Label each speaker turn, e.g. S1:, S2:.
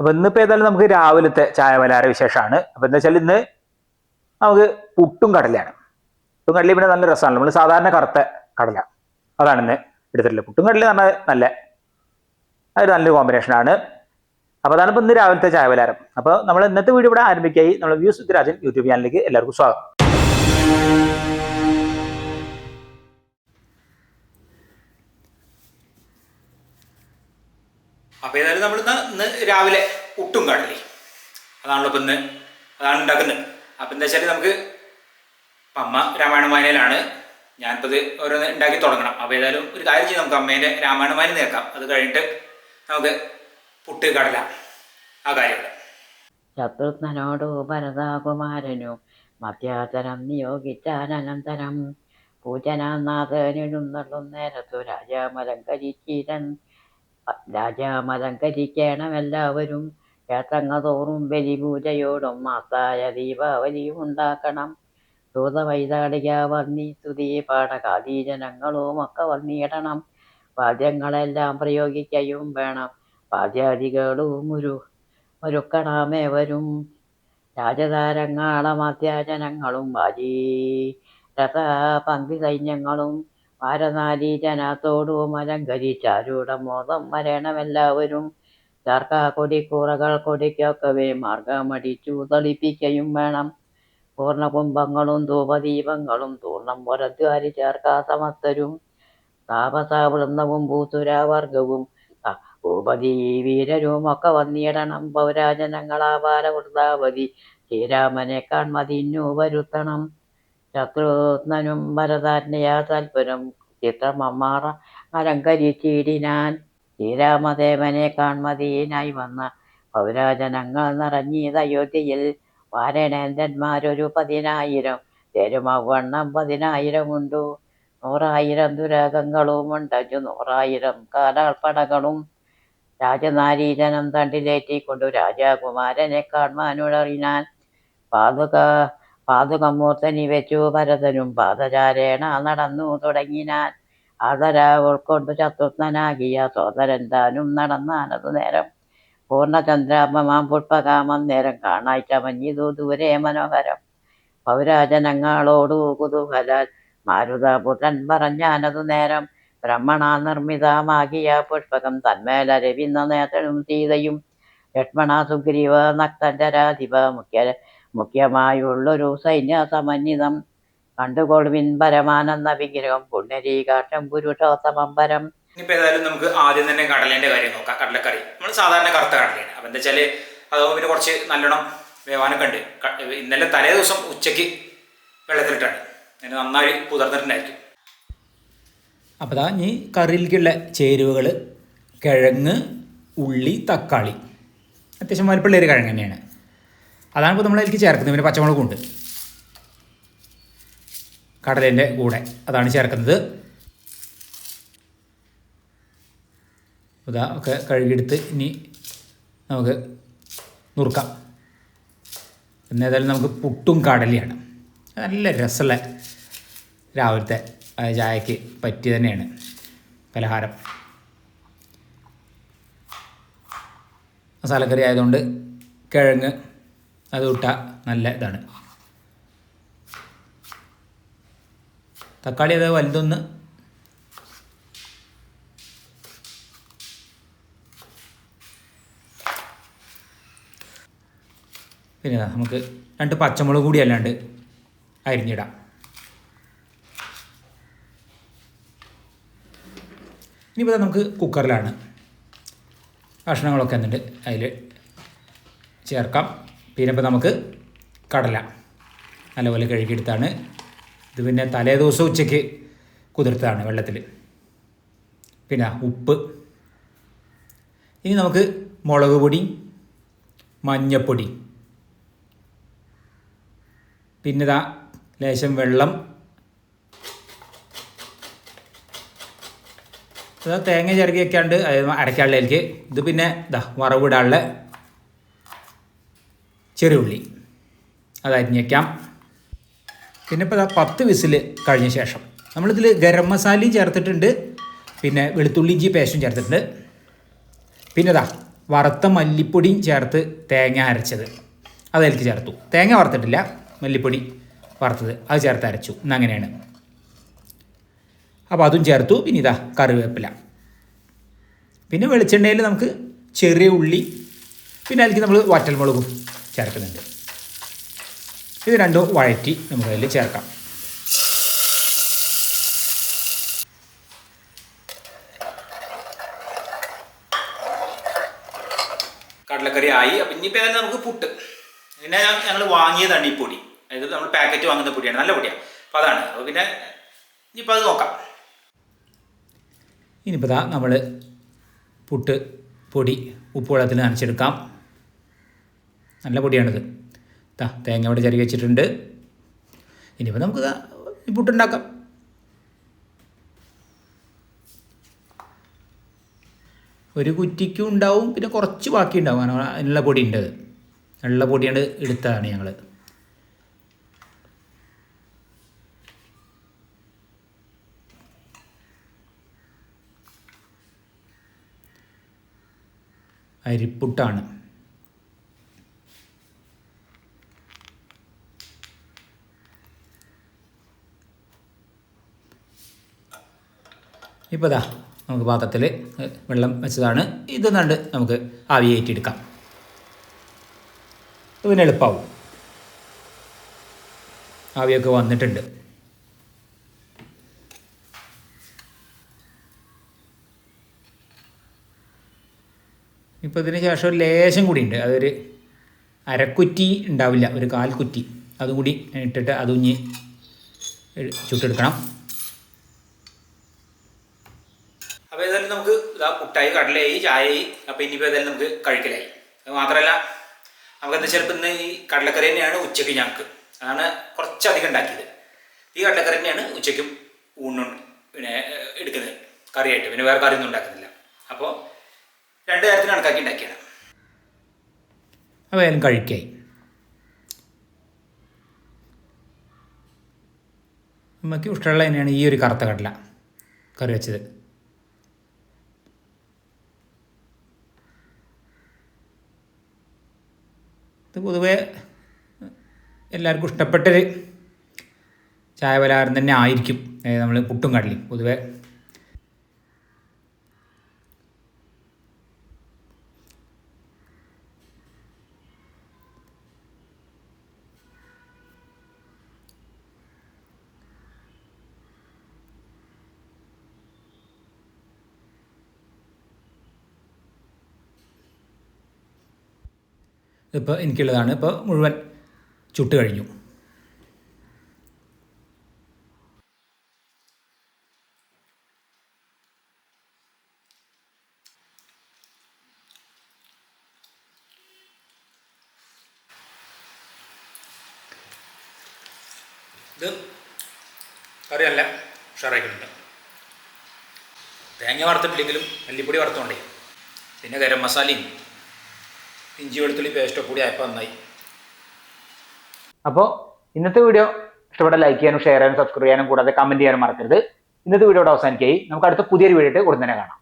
S1: അപ്പോൾ ഇന്നിപ്പോൾ ഏതായാലും നമുക്ക് രാവിലത്തെ ചായ പലഹാര വിശേഷമാണ്. അപ്പോൾ എന്താ വെച്ചാൽ ഇന്ന് നമുക്ക് പുട്ടും കടലയാണ്. പുട്ടും കടലയും പിന്നെ നല്ല രസമാണ്. നമ്മൾ സാധാരണ കറുത്ത കടല അതാണ് ഇന്ന് എടുത്തിട്ടുള്ളത്. പുട്ടും കടല എന്ന് പറഞ്ഞാൽ അതൊരു നല്ലൊരു കോമ്പിനേഷനാണ്. അപ്പോൾ അതാണ് ഇപ്പോൾ ഇന്ന് രാവിലത്തെ ചായ പലഹാരം. അപ്പോൾ നമ്മൾ ഇന്നത്തെ വീഡിയോ ഇവിടെ ആരംഭിക്കായി. നമ്മൾ വ്യൂസ് വിത്ത് രാജൻ യൂട്യൂബ് ചാനലിലേക്ക് എല്ലാവർക്കും സ്വാഗതം. അപ്പോൾ ഏതായാലും നമ്മൾ ഇന്ന് രാവിലെ പുട്ടും കടലേ അതാണല്ലോ ഇപ്പം അതാണ് ഉണ്ടാക്കുന്നത്. അപ്പം എന്താ വെച്ചാൽ നമുക്ക് അമ്മ രാമായണ വായനയിലാണ്. ഞാനിപ്പോൾ ഇത് ഓരോന്ന് ഉണ്ടാക്കി തുടങ്ങണം. അപ്പോൾ ഏതായാലും ഒരു കാര്യം ചെയ്യും, നമുക്ക് അമ്മേൻ്റെ രാമായണ വായന കേൾക്കാം. അത് കഴിഞ്ഞിട്ട് നമുക്ക് പുട്ട് കടല ആ കാര്യങ്ങൾ.
S2: ശത്രുഘ്നോടു ഭരതകുമാരനു മധ്യാതരം നിയോഗിച്ചാനന്തരം പൂജനാനാഥനെഴുന്നള്ളും നേരത്തു രാജാമലങ്കരിക്കണം ക്ഷേത്രങ്ങൾ തോറും ബലിപൂജയോടും മാസായ ദീപാവലിയും ഉണ്ടാക്കണം. ദൂതവൈതാളിക വർണ്ണി സ്തുതി പാഠകാദീജനങ്ങളും ഒക്കെ വർണ്ണിയിടണം. വാദ്യങ്ങളെല്ലാം പ്രയോഗിക്കുകയും വേണം. വാദ്യാദികളും ഒരുക്കണമേവരും. രാജതാരങ്ങളമത്യാജനങ്ങളും വാജീരഥ പങ്കി സൈന്യങ്ങളും വാരനാരി ജനത്തോടും അലങ്കരിച്ചാരൂഢമോദം വരണമെല്ലാവരും. ചാർക്ക കൊടിക്കൂറകൾ കൊടിക്കൊക്കവേ മാർഗമടിച്ചു തളിപ്പിക്കുകയും വേണം. പൂർണ്ണകുംഭങ്ങളും ധൂപദീപങ്ങളും തൂർണം പുറത്തുവാരി ചേർക്ക സമസ്തരും. താപസവൃന്ദവും ഭൂസുരാവർഗവും ഭൂപതി വീരരും ഒക്കെ വന്നിടണം. പൗരാജനങ്ങളാപാലവൃന്ദാവതി ശ്രീരാമനെ കാൺമതിന്നു വരുത്തണം. ശത്രുഘ്നനും ഭരതാജ്ഞയാ തൽപരം ചിത്രമമ്മാറ അലങ്കരിച്ചിടിനാൻ. ശ്രീരാമദേവനെ കാൺമതിനായി വന്ന പൗരാജനങ്ങൾ നിറഞ്ഞീത് അയോധ്യയിൽ. വാരണേന്ദ്രന്മാരൊരു 10,000 തേരുമവണ്ണം 10,000 ഉണ്ടു. 100,000 ദുരകങ്ങളും ഉണ്ടു 100,000 കാലാൾപ്പടകളും. രാജനാരീജനം തണ്ടിലേറ്റിക്കൊണ്ടു രാജകുമാരനെ കാൺമാനുടറിനാൻ. പാതുകമൂർത്തനി വെച്ചു ഭരതനും പാദചാരേണ നടന്നു തുടങ്ങിനാൻ. ആദരാ ഉൾക്കൊണ്ടു ശത്രുഘ്നനാകിയ സോദരൻ താനും നടന്നാനതു നേരം. പൂർണ്ണചന്ദ്രാപമാം പുഷ്പകാമം നേരം കാണായി ചമഞ്ഞിതു ദൂരെ മനോഹരം. പൗരാജനങ്ങളോടു കുതൂഹലാൽ മാരുതപുത്രൻ പറഞ്ഞാനതു നേരം. ബ്രഹ്മണ നിർമ്മിതമാകിയ പുഷ്പകം തന്മേലരവിന്ന നേത്രനും സീതയും ലക്ഷ്മണ സുഗ്രീവ നക്തഞ്ചരാധിപ മുഖ്യമായുള്ളൊരു സൈന്യ സമന്വിതം. കണ്ടുകൊള്ളുവിൻ പരമാനന്ദ വിഗ്രഹം പുണ്യരീകാക്ഷം പുരുഷോത്തമം പരം.
S1: ഇനിയിപ്പോൾ ഏതായാലും നമുക്ക് ആദ്യം തന്നെ കടലേൻ്റെ കാര്യം നോക്കാം. കടലക്കറി നമ്മൾ സാധാരണ കറുത്ത കടലയാണ്. അപ്പം എന്താ വെച്ചാൽ അതാകുമ്പോൾ പിന്നെ കുറച്ച് നല്ലോണം വേവാനൊക്കെ ഉണ്ട്. ഇന്നലെ തലേ ദിവസം ഉച്ചയ്ക്ക് വെള്ളത്തിലിട്ടാണ് അതിന് നന്നായി കുതിർന്നിട്ടുണ്ടായിരിക്കും. അപ്പോൾ അതാ ഇനി കറിയിലേക്കുള്ള ചേരുവകൾ കിഴങ്ങ്, ഉള്ളി, തക്കാളി, അത്യാവശ്യം വലിപ്പമുള്ളൊരു കിഴങ്ങ് തന്നെയാണ്. അതാണ് ഇപ്പോൾ നമ്മളതിലേക്ക് ചേർക്കുന്നത്. പിന്നെ പച്ചമുളകും ഉണ്ട് കടലേൻ്റെ കൂടെ, അതാണ് ചേർക്കുന്നത്. ഇതാ ഒക്കെ കഴുകിയെടുത്ത് ഇനി നമുക്ക് നുറുക്കാം. പിന്നെ ഏതായാലും നമുക്ക് പുട്ടും കടലയാണ്. നല്ല രസമുള്ള രാവിലത്തെ ചായക്ക് പറ്റി തന്നെയാണ് പലഹാരം. മസാലക്കറി ആയതുകൊണ്ട് കിഴങ്ങ് അത് ഇട്ടാൽ നല്ല ഇതാണ്. തക്കാളി അത് വലുതൊന്ന് പിന്നെ നമുക്ക് 2 പച്ചമുളക് കൂടി അല്ലാണ്ട് അരിഞ്ഞിടാം. ഇനിയിപ്പോൾ നമുക്ക് കുക്കറിലാണ് കഷ്ണങ്ങളൊക്കെ എന്നിട്ട് അതിൽ ചേർക്കാം. പിന്നെ ഇപ്പോൾ നമുക്ക് കടല നല്ലപോലെ കഴുകിയെടുത്താണ്. ഇത് പിന്നെ തലേ ദിവസം ഉച്ചയ്ക്ക് കുതിർത്തതാണ് വെള്ളത്തിൽ. പിന്നെ ഉപ്പ്. ഇനി നമുക്ക് മുളക് പൊടി, മഞ്ഞപ്പൊടി, പിന്നെ ഇതാ ലേശം വെള്ളം. ഇതാ തേങ്ങ ചിരകി വയ്ക്കാണ്ട് അരക്കാനുള്ളതിലേക്ക്. ഇത് പിന്നെ ഇതാ വറവിടാനുള്ള ചെറിയ ഉള്ളി അത് അരിഞ്ഞ് വയ്ക്കാം. പിന്നെ ഇപ്പോൾ 10 വിസിൽ കഴിഞ്ഞ ശേഷം നമ്മളിതിൽ ഗരം മസാലയും ചേർത്തിട്ടുണ്ട്, പിന്നെ വെളുത്തുള്ളി ഇഞ്ചി പേസ്റ്റും ചേർത്തിട്ടുണ്ട്. പിന്നെ ഇതാ വറുത്ത മല്ലിപ്പൊടിയും ചേർത്ത് തേങ്ങ അരച്ചത് അതിലേക്ക് ചേർത്തു. തേങ്ങ വറുത്തിട്ടില്ല, മല്ലിപ്പൊടി വറുത്തത് അത് ചേർത്ത് അരച്ചു. എന്നങ്ങനെയാണ്. അപ്പോൾ അതും ചേർത്തു. പിന്നെ ഇതാ കറിവേപ്പില, പിന്നെ വെളിച്ചെണ്ണയിൽ നമുക്ക് ചെറിയ ഉള്ളി, പിന്നെ അതിലേക്ക് നമ്മൾ വറ്റൽമുളകും ചേർക്കുന്നുണ്ട്. ഇത് രണ്ടും വഴറ്റി നമുക്ക് അതിൽ ചേർക്കാം. കടലക്കറി ആയി. അപ്പം ഇനിയിപ്പോൾ ഏതായാലും നമുക്ക് പുട്ട്. പിന്നെ ഞങ്ങൾ വാങ്ങിയതാണ് ഈ പൊടി, അതായത് നമ്മൾ പാക്കറ്റ് വാങ്ങുന്ന പൊടിയാണ്, നല്ല പൊടിയാണ്. അപ്പോൾ അതാണ്. അപ്പോൾ പിന്നെ ഇനിയിപ്പോൾ അത് നോക്കാം. ഇനിയിപ്പോൾ ഇതാ നമ്മൾ പുട്ട് പൊടി ഉപ്പുവെള്ളത്തിൽ നനച്ചെടുക്കാം. നല്ല പൊടിയാണിത്. തേങ്ങ ഇവിടെ ചെറിയ വെച്ചിട്ടുണ്ട്. ഇനിയിപ്പോൾ നമുക്ക് ഈ പുട്ടുണ്ടാക്കാം. ഒരു കുറ്റിക്കും ഉണ്ടാവും, പിന്നെ കുറച്ച് ബാക്കി ഉണ്ടാവും. കാരണം അതിനുള്ള പൊടി ഉണ്ട്, ഉള്ള പൊടിയാണ് എടുത്തതാണ് ഞങ്ങൾ. അരിപ്പുട്ടാണ്. ഇപ്പോൾ ഇതാ നമുക്ക് പാത്രത്തിൽ വെള്ളം വെച്ചതാണ്. ഇത് കണ്ട് നമുക്ക് ആവി കയറ്റിയെടുക്കാം. പിന്നെ എളുപ്പമാവും. ആവിയൊക്കെ വന്നിട്ടുണ്ട്. ഇപ്പോൾ ഇതിന് ശേഷം ഒരു ലേശം കൂടി ഉണ്ട്. അതൊരു അരക്കുറ്റി ഉണ്ടാവില്ല, ഒരു കാൽക്കുറ്റി അതും കൂടി ഇട്ടിട്ട് അതുഞ്ഞ് ചുട്ടെടുക്കണം. അപ്പോൾ ഏതായാലും നമുക്ക് ഇതാ പുട്ടായി, കടലയായി, ചായയായി. അപ്പോൾ ഇനിയിപ്പോൾ ഏതായാലും നമുക്ക് കഴിക്കലായി. അത് മാത്രമല്ല നമുക്കെന്താ ചിലപ്പോൾ ഇന്ന് ഈ കടലക്കറി തന്നെയാണ് ഉച്ചയ്ക്ക് ഞങ്ങൾക്ക്. അതാണ് കുറച്ചധികം ഉണ്ടാക്കിയത്. ഈ കടലക്കറി തന്നെയാണ് ഉച്ചയ്ക്കും ഊണും പിന്നെ എടുക്കുന്നത് കറിയായിട്ട്. പിന്നെ വേറെ കറിയൊന്നും ഉണ്ടാക്കുന്നില്ല. അപ്പോൾ 2 കാര്യത്തിന് കണക്കാക്കി ഉണ്ടാക്കിയാണ്. അപ്പോൾ ഏതായാലും കഴിക്കായി. നമുക്ക് ഇഷ്ടമുള്ള തന്നെയാണ് ഈ ഒരു കറുത്ത കടല കറി വെച്ചത്. ഇത് പൊതുവേ എല്ലാവർക്കും ഇഷ്ടപ്പെട്ടൊരു ചായ പലഹാരം തന്നെ ആയിരിക്കും നമ്മൾ പുട്ടും കടലയും പൊതുവേ. ഇപ്പോൾ എനിക്കുള്ളതാണ്. ഇപ്പോൾ മുഴുവൻ ചുട്ട് കഴിഞ്ഞു. ഇത് കറി നല്ല ഉഷാറായിട്ടുണ്ട്. തേങ്ങ വറുത്തിട്ടില്ലെങ്കിലും മല്ലിപ്പൊടി വറുത്തോണ്ടേ, പിന്നെ ഗരം മസാലയും ഇഞ്ചി വെളുത്തുള്ളി പേസ്റ്റൊക്കെ കൂടി ആയപ്പോൾ നന്നായി. അപ്പോൾ ഇന്നത്തെ വീഡിയോ ഇഷ്ടപ്പെട്ട ലൈക്ക് ചെയ്യാനും ഷെയർ ചെയ്യാനും സബ്സ്ക്രൈബ് ചെയ്യാനും കൂടാതെ കമൻറ്റ് ചെയ്യാനും മറക്കരുത്. ഇന്നത്തെ വീഡിയോയുടെ അവസാനിക്കായി. നമുക്ക് അടുത്ത പുതിയൊരു വീഡിയോ ഉടൻ തന്നെ കാണാം.